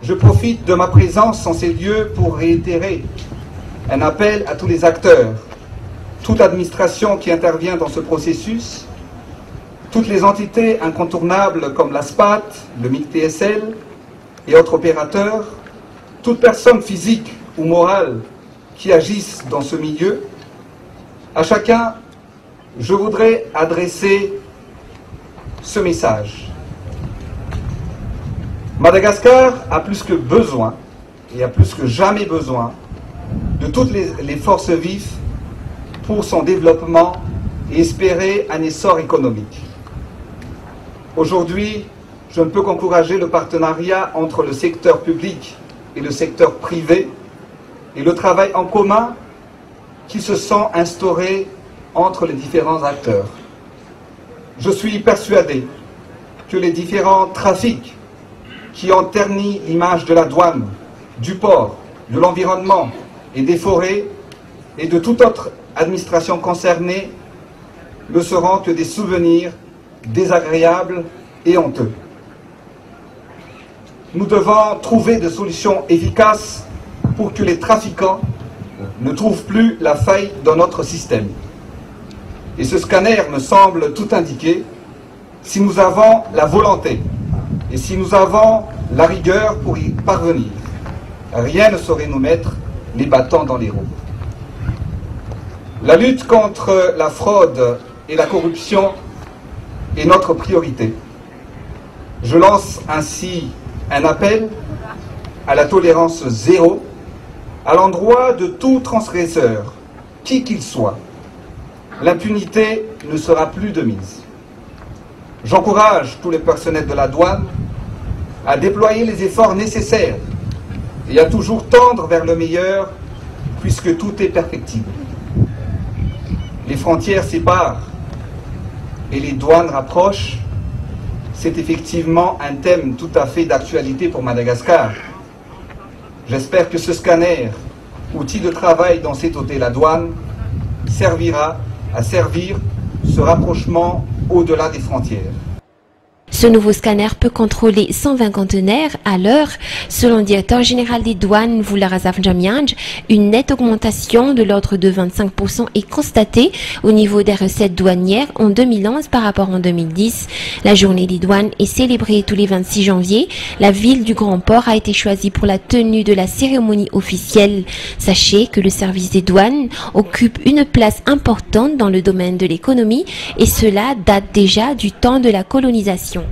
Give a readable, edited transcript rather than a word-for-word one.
Je profite de ma présence en ces lieux pour réitérer un appel à tous les acteurs, toute administration qui intervient dans ce processus, toutes les entités incontournables comme la SPAT, le MIC-TSL et autres opérateurs, toute personne physique ou morale qui agissent dans ce milieu. À chacun, je voudrais adresser ce message. Madagascar a plus que besoin, et a plus que jamais besoin, de toutes les forces vives pour son développement et espérer un essor économique. Aujourd'hui, je ne peux qu'encourager le partenariat entre le secteur public et le secteur privé et le travail en commun qui se sent instauré entre les différents acteurs. Je suis persuadé que les différents trafics qui ont terni l'image de la douane, du port, de l'environnement et des forêts et de toute autre administration concernée ne seront que des souvenirs désagréables et honteux. Nous devons trouver des solutions efficaces pour que les trafiquants ne trouvent plus la faille dans notre système. Et ce scanner me semble tout indiquer si nous avons la volonté et si nous avons la rigueur pour y parvenir. Rien ne saurait nous mettre les bâtons dans les roues. La lutte contre la fraude et la corruption est notre priorité. Je lance ainsi un appel à la tolérance zéro à l'endroit de tout transgresseur, qui qu'il soit. L'impunité ne sera plus de mise. J'encourage tous les personnels de la douane à déployer les efforts nécessaires et à toujours tendre vers le meilleur, puisque tout est perfectible. Les frontières séparent et les douanes rapprochent. C'est effectivement un thème tout à fait d'actualité pour Madagascar. J'espère que ce scanner, outil de travail dont s'est dotée la douane, servira à servir ce rapprochement au-delà des frontières. Ce nouveau scanner peut contrôler 120 conteneurs à l'heure. Selon le directeur général des douanes, Voularasaf Njamianj, une nette augmentation de l'ordre de 25% est constatée au niveau des recettes douanières en 2011 par rapport en 2010. La journée des douanes est célébrée tous les 26 janvier. La ville du Grand Port a été choisie pour la tenue de la cérémonie officielle. Sachez que le service des douanes occupe une place importante dans le domaine de l'économie et cela date déjà du temps de la colonisation.